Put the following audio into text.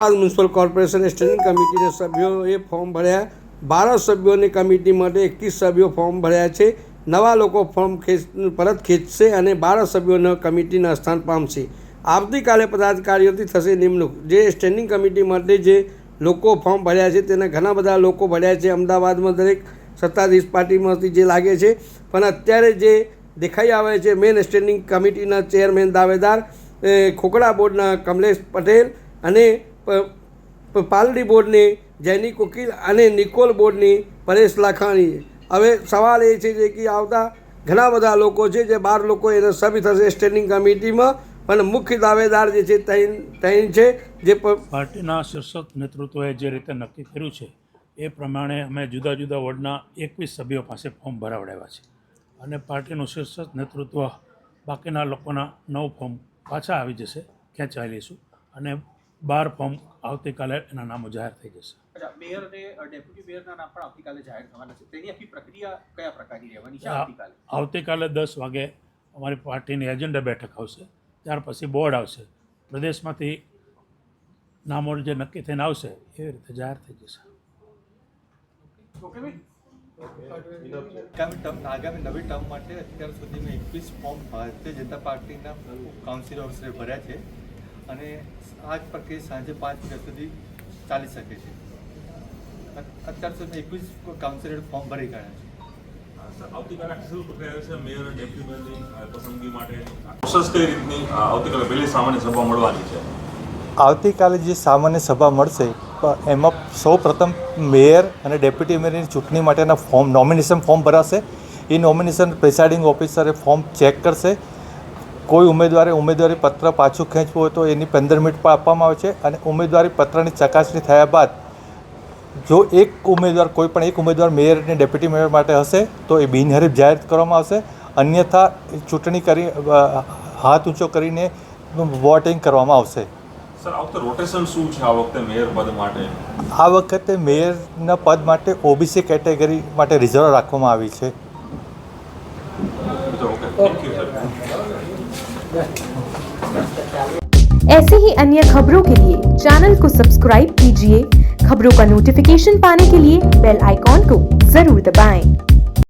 Municipal corporation standing કમિટીના સભ્યોએ form ભર્યા 12 સભ્યોની કમિટી માટે 21 સભ્યો ફોર્મ ભર્યા છે। નવા લોકો ફોર્મ પરત ખેંચશે અને 12 સભ્યોના કમિટીના સ્થાન પામશે। આવતીકાલે પદાધિકારીઓથી થશે નિમણૂક। જે સ્ટેન્ડિંગ કમિટી માટે જે લોકો ફોર્મ ભર્યા છે તેના ઘણા બધા લોકો ભર્યા છે। અમદાવાદમાં દરેક સત્તાધીશ પાર્ટીમાંથી જે લાગે છે, પણ અત્યારે જે દેખાઈ આવે છે મેન સ્ટેન્ડિંગ કમિટીના ચેરમેન દાવેદાર ખોખડા બોર્ડના કમલેશ પટેલ અને પાલડી બોર્ડની જૈની કોકિલ અને નિકોલ બોર્ડની પરેશ લાખાણી। હવે સવાલ એ છે કે આવતા ઘણા બધા લોકો છે, જે 12 લોકો એના સભ્ય થશે સ્ટેન્ડિંગ કમિટીમાં, પણ મુખ્ય દાવેદાર જે છે ત્રણ છે। જે પાર્ટીના શીર્ષક નેતૃત્વએ જે રીતે નક્કી કર્યું છે એ પ્રમાણે અમે જુદા જુદા વોર્ડના 21 સભ્યો પાસે ફોર્મ ભરાવડાવ્યા છે અને પાર્ટીનું શીર્ષક નેતૃત્વ બાકીના લોકોના 9 ફોર્મ પાછા આવી જશે, ખેંચાઈ લઈશું અને 12 ફોર્મ આવતીકાલે એના નામો જાહેર થઈ જશે। મેયર અને ડેપ્યુટી મેયરના નામ પણ આવતીકાલે જાહેર થવાના છે, તેની આખી પ્રક્રિયા કયા પ્રકારની રહેવાની છે? આવતીકાલે 10 વાગે અમારી પાર્ટીની એજન્ડા બેઠક આવશે, ત્યાર પછી બોર્ડ આવશે, પ્રદેશમાંથી નામો જે નક્કી થઈને આવશે એ રીતે જાહેર થઈ જશે। આગામી નવી ટર્મ માટે અત્યાર સુધીમાં 21 ફોર્મ ભારતીય જનતા પાર્ટીના કાઉન્સિલર્સે ભર્યા છે અને આ જ પ્રક્રિયા સાંજે 5 વાગ્યા સુધી ચાલી શકે છે। અત્યાર સુધી 21 કાઉન્સિલર ફોર્મ ભરી ગયા છે। આવતીકાલે શું પ્રક્રિયા છે મેયર અને ડેપ્યુટી મેયરની પસંદગી માટે? પ્રોસેસ કઈ રીતની? આવતીકાલે પહેલી સામાન્ય સભા મળવાની છે। આવતીકાલે જે સામાન્ય સભા મળશે એમાં સૌપ્રથમ મેયર અને ડેપ્યુટી મેયરની ચૂંટણી માટેના ફોર્મ નોમિનેશન ફોર્મ ભરાશે। એ નોમિનેશન પ્રિસાઇડિંગ ઓફિસરે ફોર્મ ચેક કરશે। કોઈ ઉમેદવારી પત્ર પાછું ખેંચવું હોય તો એની 15 મિનિટ પર આપવામાં આવે છે અને ઉમેદવારી પત્રની ચકાસણી થયા બાદ જો કોઈ પણ એક ઉમેદવાર મેયર અને ડેપ્યુટી મેયર માટે હશે તો એ બિનહરીફ જાહેર કરવામાં આવશે, અન્યથા ચૂંટણી કરી હાથ ઊંચો કરીને વોટિંગ કરવામાં આવશે। સર, આ વખતે રોટેશન શું છે? આ વખતે મેયર પદ માટે આ વખતે મેયરના પદ માટે ઓબીસી કેટેગરી માટે રિઝર્વ રાખવામાં આવી છે। ऐसे ही अन्य खबरों के लिए चैनल को सब्सक्राइब कीजिए। खबरों का नोटिफिकेशन पाने के लिए बेल आइकॉन को जरूर दबाएं।